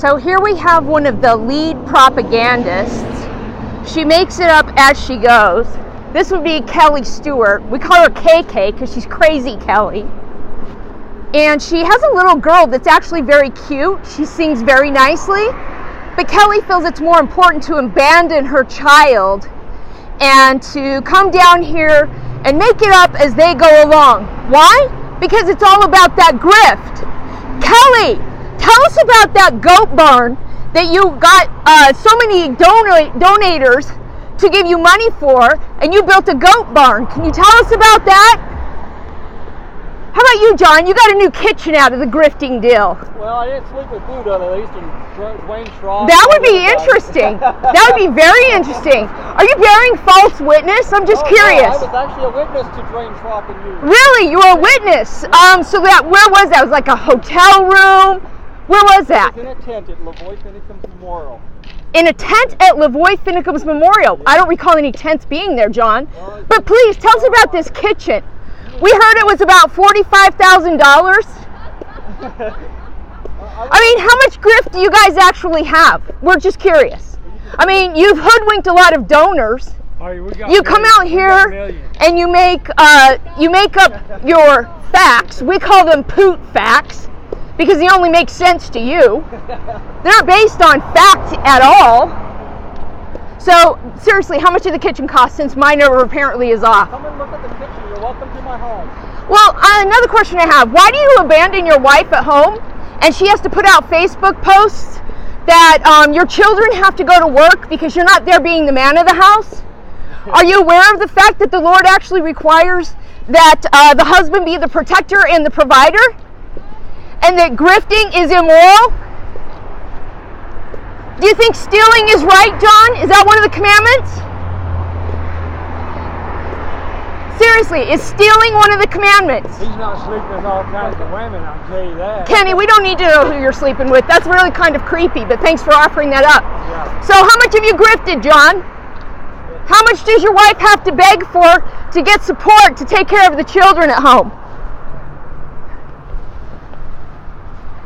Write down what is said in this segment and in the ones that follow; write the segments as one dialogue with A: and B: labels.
A: So here we have one of the lead propagandists. She makes it up as she goes. This would be Kelly Stewart. We call her KK because she's crazy Kelly. And she has a little girl that's actually very cute. She sings very nicely. But Kelly feels it's more important to abandon her child and to come down here and make it up as they go along. Why? Because it's all about that grift. Kelly, tell us about that goat barn that you got so many donators to give you money for, and you built a goat barn. Can you tell us about that? How about you, John? You got a new kitchen out of the grifting deal.
B: Well, I didn't sleep with food on it. At least in Dwayne Straw.
A: That would be interesting. That would be very interesting. Are you bearing false witness? I'm just curious.
B: No, I was actually a witness to Dwayne Straw and you.
A: Really? You were a witness? So that, where was that? It was like a hotel room? Where was that?
B: It was in a tent at Lavoy Finnecum's Memorial.
A: In a tent at Lavoy Finnecum's Memorial. I don't recall any tents being there, John. But please, tell us about this kitchen. We heard it was about $45,000. I mean, how much grift do you guys actually have? We're just curious. I mean, you've hoodwinked a lot of donors. You come out here and you make up your facts. We call them poot facts because they only make sense to you. They're not based on fact at all. So, seriously, how much did the kitchen cost since my number apparently is off?
B: Come and look at the kitchen. You're welcome to my home.
A: Well, another question I have. Why do you abandon your wife at home and she has to put out Facebook posts that your children have to go to work because you're not there being the man of the house? Are you aware of the fact that the Lord actually requires that the husband be the protector and the provider? And that grifting is immoral? Do you think stealing is right, John? Is that one of the commandments? Seriously, is stealing one of the commandments?
C: He's not sleeping with all kinds of women, I'll tell you that.
A: Kenny, we don't need to know who you're sleeping with. That's really kind of creepy, but thanks for offering that up.
C: Yeah.
A: So how much have you grifted, John? How much does your wife have to beg for to get support to take care of the children at home?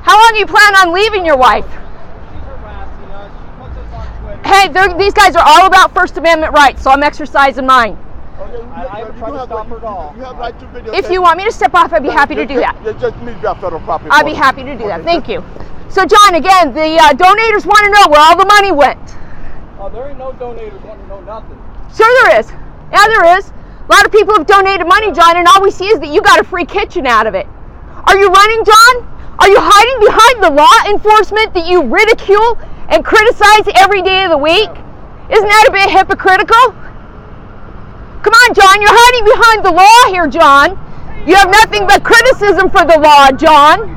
A: How long do you plan on leaving your wife? Hey, these guys are all about First Amendment rights, so I'm exercising mine.
B: I haven't tried to stop her at all.
D: You have right to videotape.
A: If you want me to step off, I'd be happy to do that.
D: You just need to be on federal property.
A: I'd be happy to do that. Thank you. So, John, again, the donators want to know where all the money went.
B: Oh, there ain't no donators wanting to know nothing.
A: Sure there is. Yeah, there is. A lot of people have donated money, John, and all we see is that you got a free kitchen out of it. Are you running, John? Are you hiding behind the law enforcement that you ridicule and criticize every day of the week? Isn't that a bit hypocritical? Come on, John, you're hiding behind the law here, John. You have nothing but criticism for the law, John.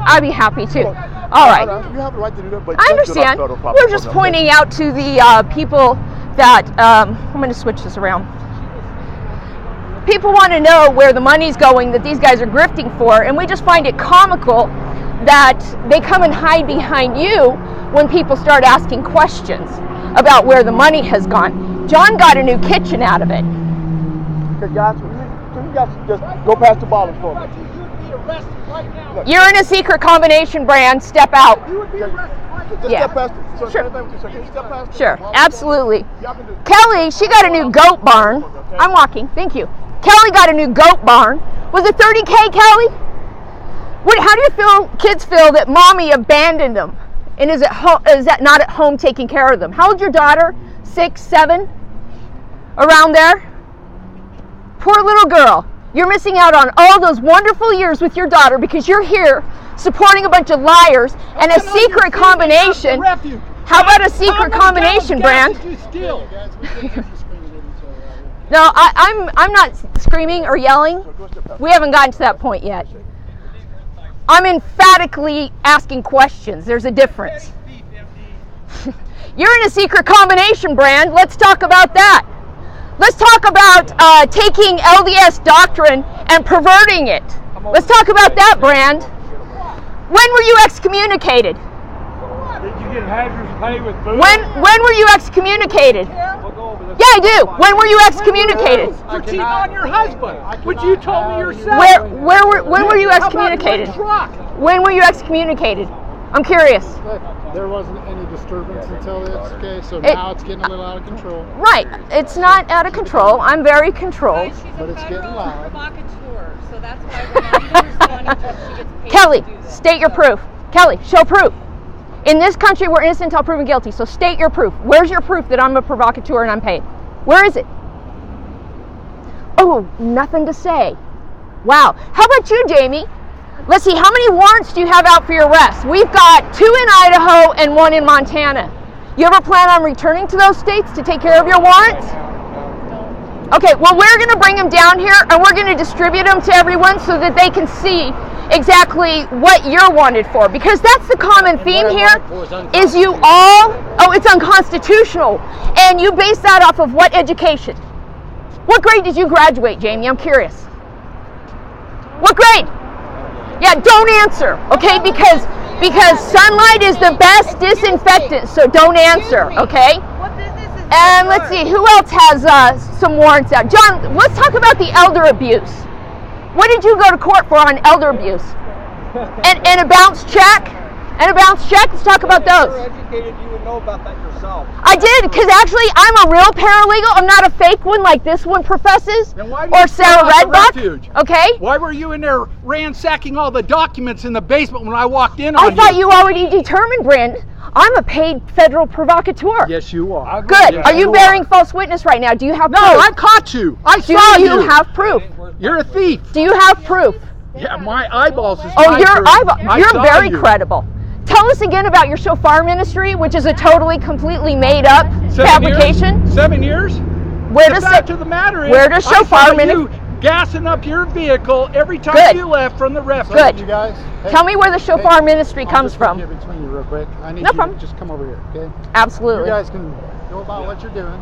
A: I'd be happy to. All right.
D: You have the right to do that, but
A: I understand. We're just pointing out to the people that, I'm going to switch this around. People want to know where the money's going that these guys are grifting for, and we just find it comical that they come and hide behind you when people start asking questions about where the money has gone. John got a new kitchen out of it.
D: Okay, guys, can you guys just go past the bottom for me?
A: You're in a secret combination, Brand. Step out.
D: Yeah. Step past it.
A: Sure. Sure, absolutely. Kelly, she got a new goat barn. I'm walking. Thank you. Kelly got a new goat barn. Was it $30K, Kelly? How do you kids feel that mommy abandoned them? And is that not at home taking care of them? How old's your daughter? 6, 7? Around there? Poor little girl. You're missing out on all those wonderful years with your daughter because you're here supporting a bunch of liars and a secret combination. How about a secret combination, Brand? No, I'm not screaming or yelling. We haven't gotten to that point yet. I'm emphatically asking questions. There's a difference. You're in a secret combination, Brand. Let's talk about that. Let's talk about taking LDS doctrine and perverting it. Let's talk about that, Brand. When were you excommunicated?
C: Did you get hazardous pay with food?
A: When were you excommunicated? Yeah, I do. When were you excommunicated?
E: For cheating on your husband, which you told me yourself.
A: When were you excommunicated? When were you excommunicated? I'm curious.
F: There wasn't any disturbance until this, okay? So now it's getting a little out of control.
A: Right. It's not out of control. I'm very controlled.
F: But it's getting loud.
G: Provocateur, so that's why we're not even responding to it. She gets paid
A: Kelly,
G: to do this.
A: state your proof. Kelly, show proof. In this country, we're innocent until proven guilty. So state your proof. Where's your proof that I'm a provocateur and I'm paid? Where is it? Oh, nothing to say. Wow. How about you, Jamie? Let's see, how many warrants do you have out for your arrest? We've got 2 in Idaho and 1 in Montana. You ever plan on returning to those states to take care of your warrants? Okay, well, we're going to bring them down here and we're going to distribute them to everyone so that they can see exactly what you're wanted for. Because that's the common theme here, is you all, oh, it's unconstitutional. And you base that off of what education? What grade did you graduate, Jamie? I'm curious. What grade? Yeah, don't answer, okay? Because sunlight is the best disinfectant, so don't answer, okay? And let's see, who else has some warrants out? John, let's talk about the elder abuse. What did you go to court for on elder abuse? And a bounce check? And a bounce check? Let's talk about those.
D: If you're educated, you would know about that yourself.
A: I did, because actually I'm a real paralegal. I'm not a fake one like this one professes.
E: Then why did
A: Or
E: you
A: Sarah
E: fill out the
A: Redbuck.
E: refuge?
A: Okay?
E: Why were you in there ransacking all the documents in the basement when I walked in
A: I
E: on
A: thought you already determined, Brandon. I'm a paid federal provocateur.
E: Yes, you are.
A: Good.
E: Yes,
A: Are you bearing false witness right now? Do you have
E: No,
A: proof?
E: I caught you. I
A: Do
E: saw
A: you have proof?
E: You're a thief.
A: Do you have proof?
E: Yeah, my eyeballs is
A: Oh,
E: my
A: you're
E: proof. I
A: you're
E: saw
A: very
E: you.
A: credible. Tell us again about your shofar ministry, which is a totally, completely made up
E: 7
A: fabrication.
E: Years? 7 years?
A: Where
E: The
A: does
E: fact of the matter is,
A: where does
E: I
A: shofar
E: saw
A: ministry?
E: you gassing up your vehicle every time
A: Good.
E: you left from the refuge.
A: Good.
F: You guys, hey,
A: Tell me where the shofar ministry
F: I'll
A: comes
F: just
A: from.
F: get between you real quick. I need
A: No
F: you
A: problem.
F: to just come over here, okay?
A: Absolutely.
F: You guys can go about what you're doing.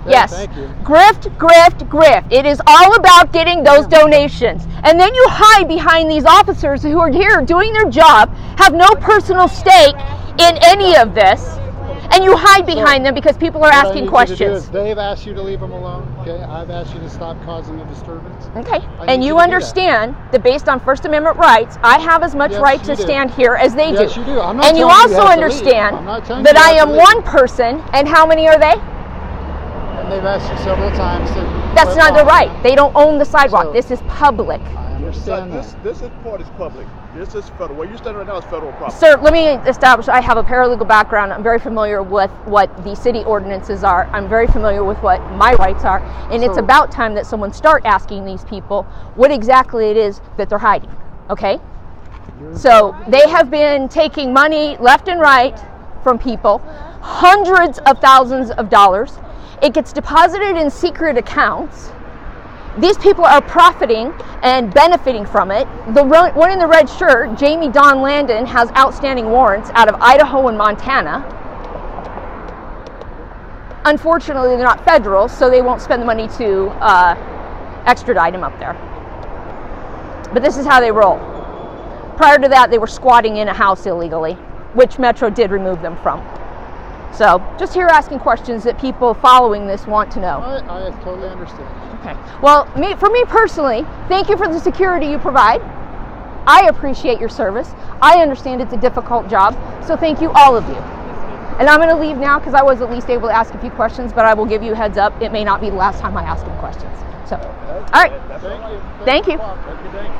F: Okay,
A: Yes.
F: Thank you.
A: Grift, grift, grift. It is all about getting those donations. And then you hide behind these officers who are here doing their job, have no personal stake in any of this, and you hide behind them because people are
F: What I
A: asking
F: need you to do
A: questions.
F: is they've asked you to leave them alone, okay? I've asked you to stop causing a disturbance.
A: Okay.
F: I
A: And
F: need
A: you
F: you to do
A: understand that based on First Amendment rights, I have as much
F: Yes,
A: right
F: you
A: to
F: do.
A: stand here as they
F: Yes,
A: do.
F: you do. I'm not
A: And you
F: telling you
A: also
F: have to leave.
A: understand
F: I'm not telling
A: that
F: you
A: I
F: have
A: am
F: to leave.
A: one person, and how many are they?
F: And they've asked you several times to
A: That's
F: quit
A: not the
F: following.
A: right. They don't own the sidewalk.
F: So-
A: This is public.
F: I understand that.
D: This is part is public. This is federal. Where you stand right now is federal property.
A: Sir, let me establish, I have a paralegal background. I'm very familiar with what the city ordinances are. I'm very familiar with what my rights are. And it's
F: So-
A: about time that someone start asking these people what exactly it is that they're hiding, okay? So they have been taking money left and right from people, hundreds of thousands of dollars. It gets deposited in secret accounts. These people are profiting and benefiting from it. The one in the red shirt, Jamie Don Landon, has outstanding warrants out of Idaho and Montana. Unfortunately, they're not federal, so they won't spend the money to extradite him up there. But this is how they roll. Prior to that, they were squatting in a house illegally, which Metro did remove them from. So, just here asking questions that people following this want to know.
F: I totally understand.
A: Okay. Well, for me personally, thank you for the security you provide. I appreciate your service. I understand it's a difficult job, so thank you, all of you. And I'm going to leave now because I was at least able to ask a few questions, but I will give you a heads up. It may not be the last time I ask him questions. So, all right.
F: Thank you.
A: Thank you.
F: Have a good day.